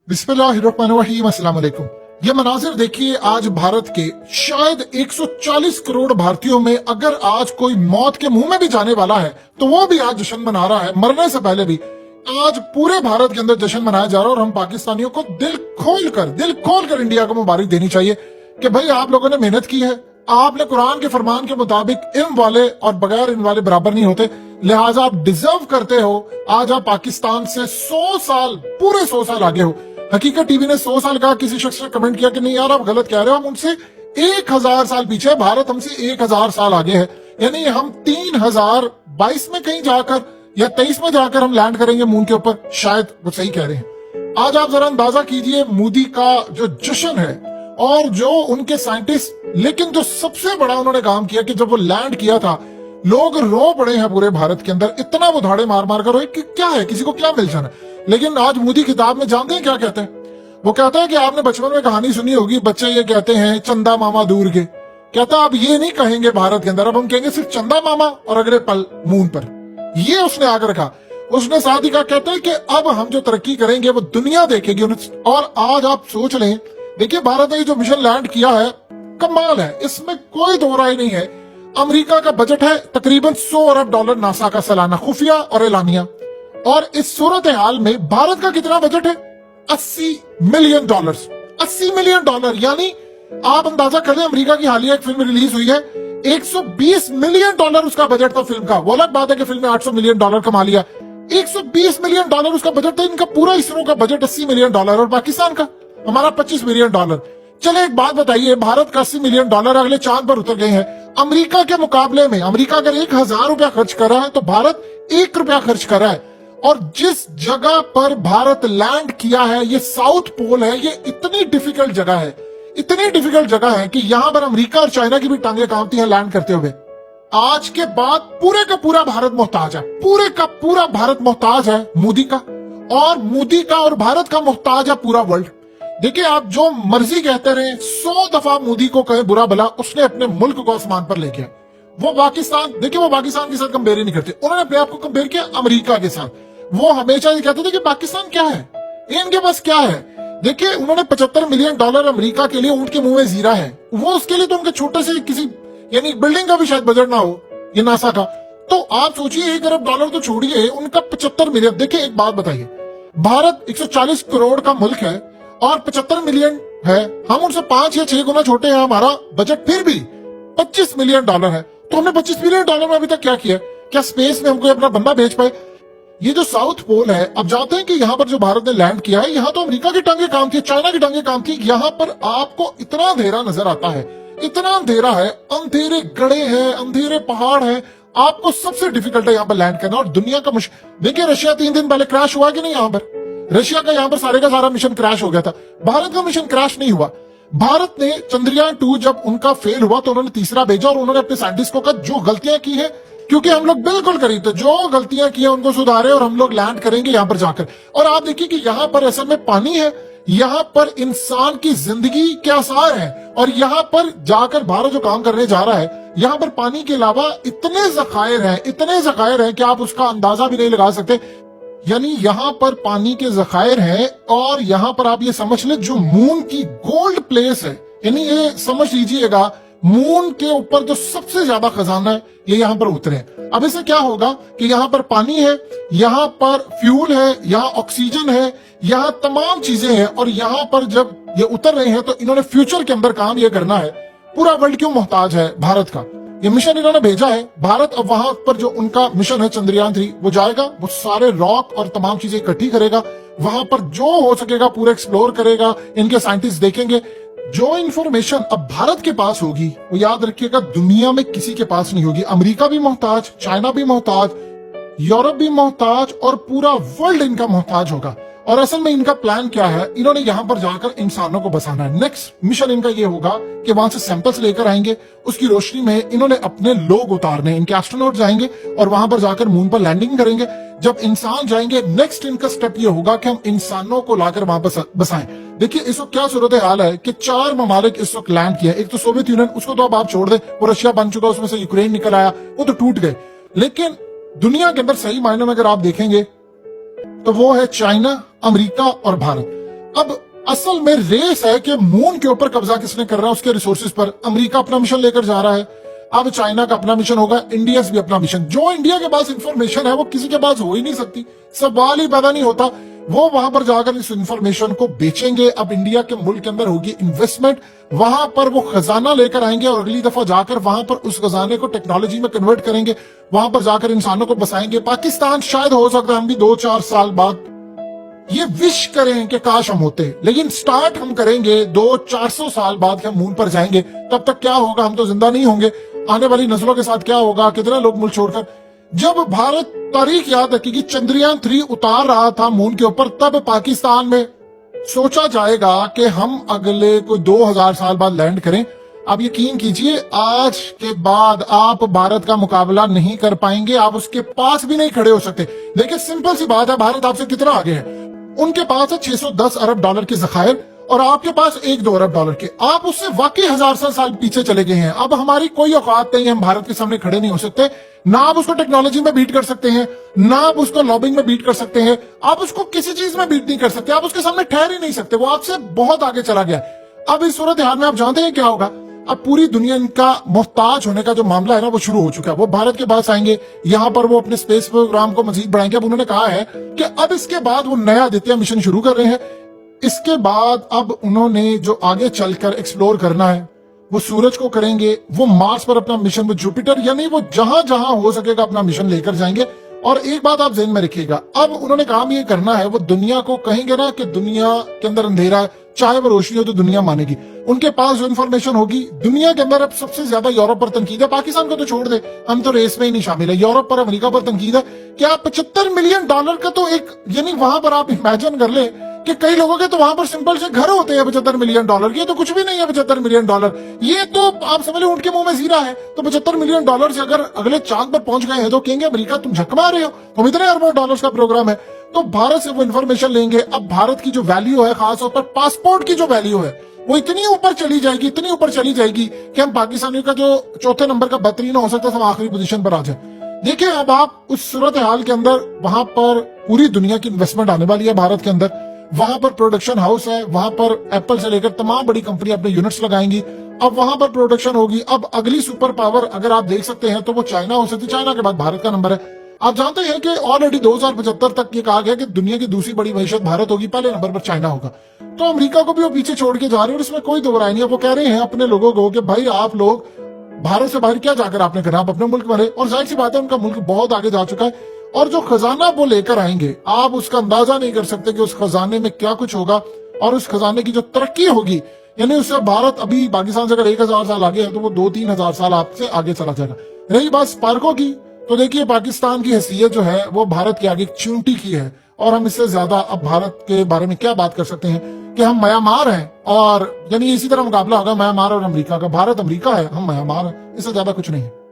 बिस्मिल्लाहिर्रहमानिर्रहीम, अस्सलाम वालेकुम। ये मनाजिर देखिए, आज भारत के शायद 140 करोड़ भारतीयों में अगर आज कोई मौत के मुंह में भी जाने वाला है तो वो भी आज जश्न मना रहा है, मरने से पहले भी। आज पूरे भारत के अंदर जश्न मनाया जा रहा है और हम पाकिस्तानियों को दिल खोल कर इंडिया को मुबारक देनी चाहिए कि भाई आप लोगों ने मेहनत की है, आपने कुरान के फरमान के मुताबिक इल्म वाले और बगैर इल्म वाले बराबर नहीं होते, लिहाजा आप डिजर्व करते हो। आज आप पाकिस्तान से 100 साल, पूरे 100 साल आगे हो। हकीकत टीवी ने 100 साल कहा, किसी शख्स ने कमेंट किया कि नहीं यार आप गलत कह रहे हो, हम उनसे 1000 साल पीछे है, भारत हमसे 1000 साल आगे है। यानी हम 3022 में कहीं जाकर या 23 में जाकर हम लैंड करेंगे मून के ऊपर, शायद वो सही कह रहे हैं। आज आप जरा अंदाजा कीजिए मोदी का जो जश्न है और जो उनके साइंटिस्ट, लेकिन जो सबसे बड़ा उन्होंने काम किया कि जब वो लैंड किया था लोग रो पड़े हैं पूरे भारत के अंदर, इतना वो धाड़े मार मार कर रोए कि क्या है, किसी को क्या मिल जाना। लेकिन आज मोदी किताब में जानते हैं क्या कहते हैं? वो कहता है कि आपने बचपन में कहानी सुनी होगी, बच्चे ये कहते हैं चंदा मामा दूर के। कहता अब ये नहीं कहेंगे भारत के अंदर, अब हम कहेंगे सिर्फ चंदा मामा और अगले पल मून पर। ये उसने आकर रखा। उसने साथ ही कहा, कहता है कि अब हम जो तरक्की करेंगे वो दुनिया देखेगी। और आज आप सोच लें, देखिए भारत ने जो मिशन लैंड किया है कमाल है, इसमें कोई दो राय नहीं है। अमेरिका का बजट है तकरीबन 100 अरब डॉलर नासा का सालाना, खुफिया और एलानिया। और इस सूरत हाल में भारत का कितना बजट है? 80 मिलियन डॉलर। 80 मिलियन डॉलर, यानी आप अंदाजा कर लें, अमेरिका की हालिया एक फिल्म रिलीज हुई है, 120 मिलियन डॉलर उसका बजट था फिल्म का। वो अलग बात है कि फिल्म ने 800 मिलियन डॉलर कमा लिया, 120 मिलियन डॉलर उसका बजट था। इनका पूरा इसरो का बजट 80 मिलियन डॉलर और पाकिस्तान का हमारा 25 मिलियन डॉलर। चले एक बात बताइए, भारत का 80 मिलियन डॉलर अगले चांद पर उतर गए हैं। अमेरिका के मुकाबले में अमेरिका अगर 1000 रुपया खर्च कर रहा है तो भारत 1 रुपया खर्च कर रहा है। और जिस जगह पर भारत लैंड किया है, ये साउथ पोल है, ये इतनी डिफिकल्ट जगह है, इतनी डिफिकल्ट जगह है कि यहां पर अमेरिका और चाइना की भी टांगे कांपती हैं लैंड करते हुए। आज के बाद पूरे का पूरा भारत मोहताज है, पूरे का पूरा भारत मोहताज है मोदी का, और मोदी का और भारत का मोहताज है पूरा वर्ल्ड। देखिए आप जो मर्जी कहते रहे, 100 दफा मोदी को कहे बुरा भला, उसने अपने मुल्क को आसमान पर ले गया। वो पाकिस्तान, देखिए वो पाकिस्तान के साथ कंपेयर ही नहीं करते, उन्होंने अपने आप को कंपेयर किया अमेरिका के साथ। वो हमेशा ये कहते थे कि पाकिस्तान क्या है, इनके पास क्या है। देखिए उन्होंने 75 मिलियन डॉलर अमेरिका के लिए, ऊंट के मुंह में जीरा है, वो उसके लिए तो उनके छोटे से किसी यानी बिल्डिंग का भी शायद बजट ना हो, ये नासा का। तो आप सोचिए 1 अरब डॉलर तो छोड़िए, उनका 75 मिलियन। देखिए एक बात बताइए, भारत 140 करोड़ का मुल्क है और 75 मिलियन है, हम उनसे 5 या 6 गुना छोटे हैं, हमारा बजट फिर भी 25 मिलियन डॉलर है। तो हमने 25 मिलियन डॉलर में अभी तक क्या किया? क्या स्पेस में हमको अपना बंदा भेज पाए? ये जो साउथ पोल है, अब जानते हैं कि यहाँ पर जो भारत ने लैंड किया है, यहाँ तो अमेरिका की टांगे काम थी, चाइना की टांगे काम थी। यहाँ पर आपको इतना अंधेरा नजर आता है, इतना अंधेरा है, अंधेरे गड़े हैं, अंधेरे पहाड़ हैं, आपको सबसे डिफिकल्ट है यहाँ पर लैंड करना। और दुनिया का देखिए रशिया 3 दिन पहले क्रैश हुआ कि नहीं? यहाँ पर रशिया का यहाँ पर सारे का सारा मिशन क्रैश हो गया था, भारत का मिशन क्रैश नहीं हुआ। भारत ने चंद्रयान 2 जब उनका फेल हुआ तो उन्होंने तीसरा भेजा और उन्होंने अपने साइंटिस्ट को कहा जो गलतियां की है, क्योंकि हम लोग बिल्कुल करीब थे, जो गलतियां की है उनको सुधारे और हम लोग लैंड करेंगे यहाँ पर जाकर। और आप देखिए कि यहाँ पर असल में पानी है, यहाँ पर इंसान की जिंदगी के आसार है, और यहाँ पर जाकर भारत जो काम करने जा रहा है, यहाँ पर पानी के अलावा इतने जखायर हैं, इतने जखायर हैं कि आप उसका अंदाजा भी नहीं लगा सकते। यानी यहाँ पर पानी के जखायर हैं, और यहाँ पर आप ये समझ लें जो मून की गोल्ड प्लेस है, यानी ये समझ लीजिएगा मून के ऊपर जो सबसे ज्यादा खजाना है ये यहाँ पर उतरे। अब इससे क्या होगा कि यहाँ पर पानी है, यहाँ पर फ्यूल है, यहाँ ऑक्सीजन है, यहाँ तमाम चीजें हैं, और यहाँ पर जब ये उतर रहे हैं तो इन्होंने फ्यूचर के अंदर काम ये करना है। पूरा वर्ल्ड क्यों मोहताज है भारत का? ये मिशन इन्होंने भेजा है, भारत अब वहां पर जो उनका मिशन है चंद्रयान 3 वो जाएगा, वो सारे रॉक और तमाम चीजें इकट्ठी करेगा, वहां पर जो हो सकेगा पूरा एक्सप्लोर करेगा, इनके साइंटिस्ट देखेंगे। जो इंफॉर्मेशन अब भारत के पास होगी वो याद रखिएगा दुनिया में किसी के पास नहीं होगी। अमेरिका भी मोहताज, चाइना भी मोहताज, यूरोप भी मोहताज, और पूरा वर्ल्ड इनका मोहताज होगा। और असल में इनका प्लान क्या है, इन्होंने यहाँ पर जाकर इंसानों को बसाना है। नेक्स्ट मिशन इनका ये होगा कि वहां से सैंपल्स लेकर आएंगे, उसकी रोशनी में इन्होंने अपने लोग उतारने, इनके एस्ट्रोनॉट जाएंगे और वहां पर जाकर मून पर लैंडिंग करेंगे। जब इंसान जाएंगे, नेक्स्ट इनका स्टेप ये होगा कि हम इंसानों को लाकर वहां पर बसाएं। देखिए इस वक्त क्या सूरत हाल है कि 4 ममालिक इस वक्त लैंड किया। एक तो सोवियत यूनियन, उसको तो अब आप छोड़ दे, वो रशिया बन चुका, उसमें से यूक्रेन निकल आया, वो तो टूट गए। लेकिन दुनिया के अंदर सही मायने में अगर आप देखेंगे तो वो है चाइना, अमेरिका और भारत। अब असल में रेस है कि मून के ऊपर कब्जा किसने कर रहा है, उसके रिसोर्सेज पर। अमेरिका अपना मिशन लेकर जा रहा है, अब चाइना का अपना मिशन होगा, इंडिया भी अपना मिशन। जो इंडिया के पास इंफॉर्मेशन है वो किसी के पास हो ही नहीं सकती, सवाल ही पैदा नहीं होता। वो वहां पर जाकर इस इंफॉर्मेशन को बेचेंगे। अब इंडिया के मुल्क के अंदर होगी इन्वेस्टमेंट, वहां पर वो खजाना लेकर आएंगे और अगली दफा जाकर वहां पर उस खजाने को टेक्नोलॉजी में कन्वर्ट करेंगे, वहां पर जाकर इंसानों को बसाएंगे। पाकिस्तान शायद हो सकता है हम भी 2-4 साल बाद ये विश करें कि काश हम होते, लेकिन स्टार्ट हम करेंगे 200-400 साल बाद कि हम मून पर जाएंगे। तब तक क्या होगा, हम तो जिंदा नहीं होंगे। आने वाली नस्लों के साथ क्या होगा, कितने लोग मुल्क छोड़कर। जब भारत, तारीख याद रखिए कि चंद्रयान 3 उतार रहा था मून के ऊपर, तब पाकिस्तान में सोचा जाएगा कि हम अगले कोई 2000 साल बाद लैंड करें। अब यकीन कीजिए आज के बाद आप भारत का मुकाबला नहीं कर पाएंगे, आप उसके पास भी नहीं खड़े हो सकते। देखिए सिंपल सी बात है, भारत आपसे कितना आगे है। उनके पास है 610 अरब डॉलर के जखायर और आपके पास 1-2 अरब डॉलर के। आप उससे वाकई 1000 साल पीछे चले गए हैं। अब हमारी कोई औकात नहीं है, हम भारत के सामने खड़े नहीं हो सकते। ना आप उसको टेक्नोलॉजी में बीट कर सकते हैं, ना आप उसको लॉबिंग में बीट कर सकते हैं, आप उसको किसी चीज में बीट नहीं कर सकते, आप उसके सामने ठहर ही नहीं सकते। वो आपसे बहुत आगे चला गया। अब इस सूरत हाल में आप जानते हैं क्या होगा, अब पूरी दुनिया इनका मोहताज होने का जो मामला है ना वो शुरू हो चुका है। वो भारत के पास आएंगे, यहाँ पर वो अपने स्पेस प्रोग्राम को मजीद बढ़ाएंगे। अब उन्होंने कहा है कि अब इसके बाद वो नया आदित्य मिशन शुरू कर रहे हैं। इसके बाद अब उन्होंने जो आगे चलकर एक्सप्लोर करना है वो सूरज को करेंगे, वो मार्स पर अपना मिशन, वो जुपिटर, यानी वो जहां जहां हो सकेगा अपना मिशन लेकर जाएंगे। और एक बात आप ज़हन में रखिएगा, अब उन्होंने काम ये करना है, वो दुनिया को कहेंगे ना कि दुनिया के अंदर अंधेरा है, चाहे वो रोशनी हो तो दुनिया मानेगी। उनके पास जो इन्फॉर्मेशन होगी, दुनिया के अंदर अब सबसे ज्यादा यूरोप पर तनकीद है। पाकिस्तान को तो छोड़ दे, हम तो रेस में ही नहीं शामिल है। यूरोप पर, अमेरिका पर तनकीद है। क्या 75 मिलियन डॉलर का तो एक, यानी वहां पर आप इमेजिन कर ले कि कई लोगों के तो वहां पर सिंपल से घर होते हैं 75 मिलियन डॉलर के। तो कुछ भी नहीं है 75 मिलियन डॉलर, ये तो आप समझ लो ऊंट के मुंह में जीरा है। तो 75 मिलियन डॉलर से अगर अगले चांद पर पहुंच गए हैं तो कहेंगे अमेरिका तुम झक मार रहे हो, तुम इतने अरबों डॉलर्स का प्रोग्राम है। तो भारत से वो इन्फॉर्मेशन लेंगे। अब भारत की जो वैल्यू है, खासतौर पर पासपोर्ट की जो वैल्यू है, वो इतनी ऊपर चली जाएगी, इतनी ऊपर चली जाएगी कि हम पाकिस्तानियों का जो चौथे नंबर का बहतरीन हो सकता है, हम आखिरी पोजीशन पर आ जाए। देखिए अब आप उस सूरत हाल के अंदर, वहां पर पूरी दुनिया की इन्वेस्टमेंट आने वाली है भारत के अंदर। वहां पर प्रोडक्शन हाउस है, वहां पर एप्पल से लेकर तमाम बड़ी कंपनी अपने यूनिट्स लगाएंगी। अब वहां पर प्रोडक्शन होगी। अब अगली सुपर पावर अगर आप देख सकते हैं तो वो चाइना हो सकती है। चाइना के बाद भारत का नंबर है। आप जानते हैं कि ऑलरेडी 2075 तक ये कहा गया कि दुनिया की दूसरी बड़ी मैशत भारत होगी, पहले नंबर पर चाइना होगा। तो अमेरिका को भी वो पीछे छोड़ के जा रहे हैं और इसमें कोई दो राय नहीं है। वो कह रहे हैं अपने लोगों को कि भाई आप लोग भारत से बाहर क्या जाकर आपने करना, आप अपने मुल्क में रहे। और जाहिर सी बात है उनका मुल्क बहुत आगे जा चुका है और जो खजाना वो लेकर आएंगे, आप उसका अंदाजा नहीं कर सकते कि उस खजाने में क्या कुछ होगा। और उस खजाने की जो तरक्की होगी, यानी उससे भारत अभी पाकिस्तान से अगर 1000 साल आगे है तो वो 2-3 हजार साल आपसे आगे चला जाएगा। रही बात स्पार्को की, तो देखिए पाकिस्तान की हैसियत जो है वो भारत के आगे चींटी की है। और हम इससे ज्यादा अब भारत के बारे में क्या बात कर सकते हैं कि हम म्यांमार हैं, और यानी इसी तरह मुकाबला होगा म्यांमार और अमेरिका का। भारत अमेरिका है, हम म्यांमार हैं, इससे ज्यादा कुछ नहीं है।